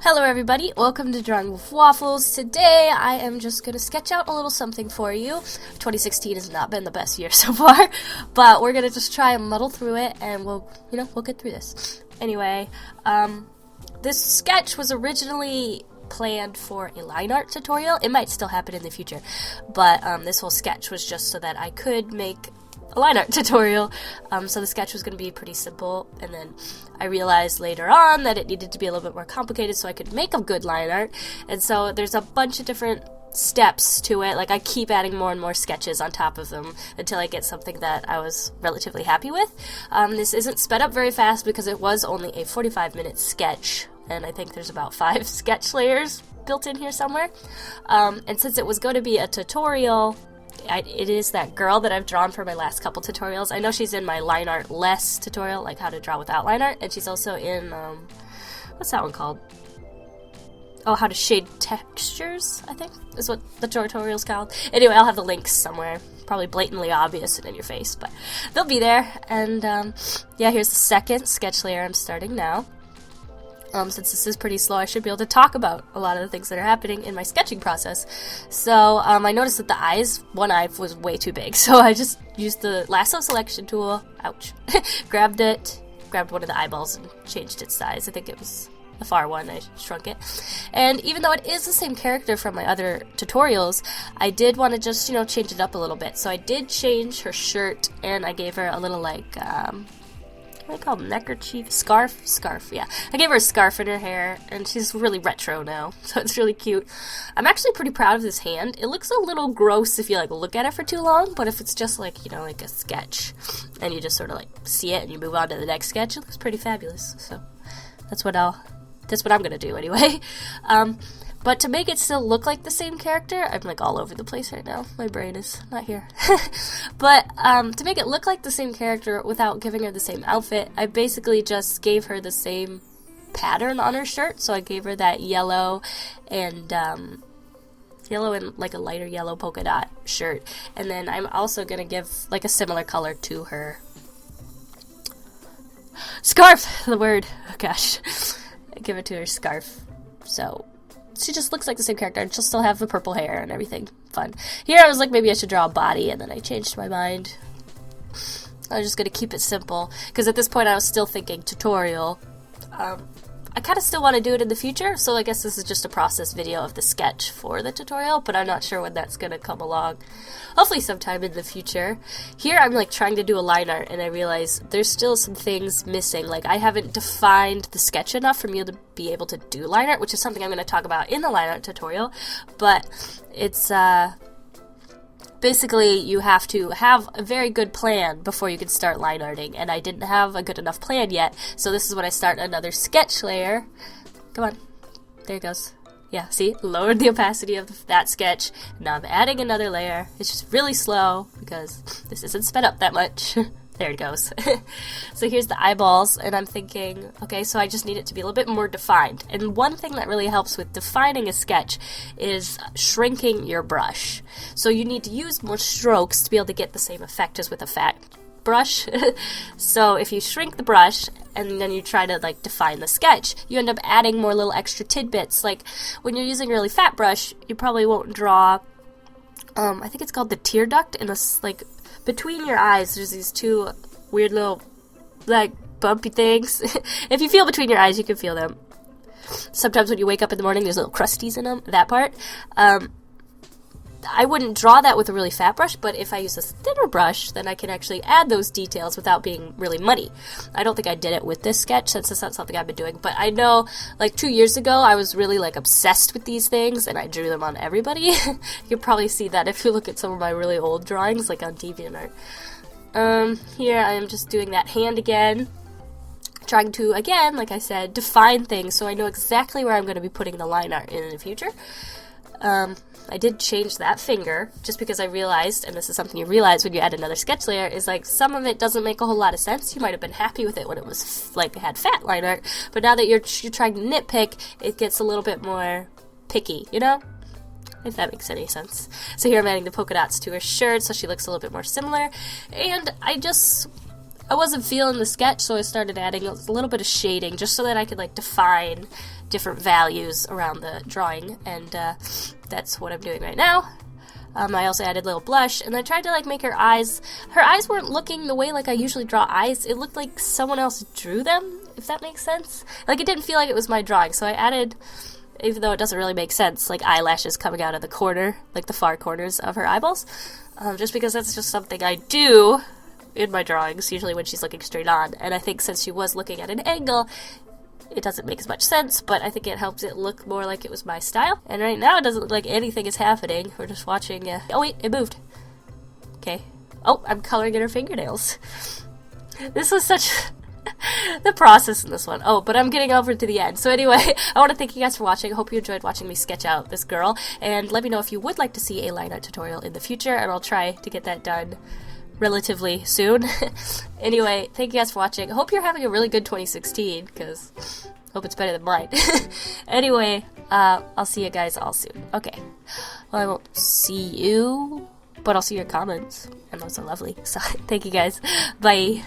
Hello everybody, welcome to Drawing with Waffles. Today I am just going to sketch out a little something for you. 2016 has not been the best year so far, but we're going to just try and muddle through it and we'll get through this. Anyway, this sketch was originally planned for a line art tutorial. It might still happen in the future, but this whole sketch was just so that I could make a line art tutorial. So the sketch was going to be pretty simple, and then I realized later on that it needed to be a little bit more complicated so I could make a good line art. And so there's a bunch of different steps to it. Like, I keep adding more and more sketches on top of them until I get something that I was relatively happy with. This isn't sped up very fast because it was only a 45-minute sketch, and I think there's about 5 sketch layers built in here somewhere. And since it was going to be a tutorial, it is that girl that I've drawn for my last couple tutorials. I know she's in my line art less tutorial, like how to draw without line art, and she's also in, what's that one called? Oh, how to shade textures, I think, is what the tutorial's called. Anyway, I'll have the links somewhere, probably blatantly obvious and in your face, but they'll be there. And, yeah, here's the second sketch layer I'm starting now. Since this is pretty slow, I should be able to talk about a lot of the things that are happening in my sketching process. So, I noticed that the eyes, one eye was way too big, so I just used the lasso selection tool, ouch, grabbed one of the eyeballs and changed its size. I think it was the far one, I shrunk it. And even though it is the same character from my other tutorials, I did want to just, change it up a little bit. So I did change her shirt, and I gave her a little, like, what do they call them? Neckerchief? Scarf, yeah. I gave her a scarf in her hair, and she's really retro now, so it's really cute. I'm actually pretty proud of this hand. It looks a little gross if you, look at it for too long, but if it's just, like a sketch, and you just sort of, see it and you move on to the next sketch, it looks pretty fabulous. So that's what I'm gonna do anyway. But to make it still look like the same character, I'm all over the place right now. My brain is not here. But to make it look like the same character without giving her the same outfit, I basically just gave her the same pattern on her shirt. So I gave her that yellow and a lighter yellow polka dot shirt. And then I'm also going to give a similar color to her scarf. The word. Oh gosh. Give it to her scarf. So she just looks like the same character, and she'll still have the purple hair and everything. Fun. Here I was like, maybe I should draw a body, and then I changed my mind. I was just going to keep it simple, because at this point I was still thinking tutorial. I kind of still want to do it in the future, so I guess this is just a process video of the sketch for the tutorial, but I'm not sure when that's going to come along. Hopefully sometime in the future. Here I'm trying to do a line art, and I realize there's still some things missing. I haven't defined the sketch enough for me to be able to do line art, which is something I'm going to talk about in the line art tutorial, but it's basically, you have to have a very good plan before you can start line arting, and I didn't have a good enough plan yet, so this is when I start another sketch layer. Come on. There it goes. Yeah, see? Lowered the opacity of that sketch. Now I'm adding another layer. It's just really slow, because this isn't sped up that much. There it goes. So here's the eyeballs, and I'm thinking, okay, so I just need it to be a little bit more defined. And one thing that really helps with defining a sketch is shrinking your brush. So you need to use more strokes to be able to get the same effect as with a fat brush. So if you shrink the brush and then you try to define the sketch, you end up adding more little extra tidbits. Like when you're using a really fat brush, you probably won't draw, I think it's called the tear duct, in this between your eyes, there's these two weird little, bumpy things. If you feel between your eyes, you can feel them. Sometimes when you wake up in the morning, there's little crusties in them, that part. I wouldn't draw that with a really fat brush, but if I use a thinner brush, then I can actually add those details without being really muddy. I don't think I did it with this sketch, since it's not something I've been doing, but I know, 2 years ago, I was really, obsessed with these things, and I drew them on everybody. You can probably see that if you look at some of my really old drawings, on DeviantArt. Here I am just doing that hand again, trying to, again, like I said, define things so I know exactly where I'm going to be putting the line art in the future. I did change that finger, just because I realized, and this is something you realize when you add another sketch layer, is some of it doesn't make a whole lot of sense. You might have been happy with it when it was, it had fat line art, but now that you're trying to nitpick, it gets a little bit more picky, if that makes any sense. So here I'm adding the polka dots to her shirt, so she looks a little bit more similar, and I wasn't feeling the sketch, so I started adding a little bit of shading just so that I could like define different values around the drawing, and that's what I'm doing right now. I also added a little blush, and I tried to like make her eyes weren't looking the way like I usually draw eyes. It looked like someone else drew them, if that makes sense. Like it didn't feel like it was my drawing, so I added, even though it doesn't really make sense, like eyelashes coming out of the corner, like the far corners of her eyeballs, just because that's just something I do in my drawings, usually when she's looking straight on, and I think since she was looking at an angle, it doesn't make as much sense, but I think it helps it look more like it was my style. And right now it doesn't look like anything is happening. We're just watching, oh wait, it moved. Okay. Oh, I'm coloring in her fingernails. This was such the process in this one. Oh, but I'm getting over to the end. So anyway, I want to thank you guys for watching. I hope you enjoyed watching me sketch out this girl, and let me know if you would like to see a line art tutorial in the future, and I'll try to get that done relatively soon. Anyway, thank you guys for watching. I hope you're having a really good 2016, because I hope it's better than mine. Anyway, I'll see you guys all soon. Okay. Well, I won't see you, but I'll see your comments, and those are lovely. So, thank you guys. Bye.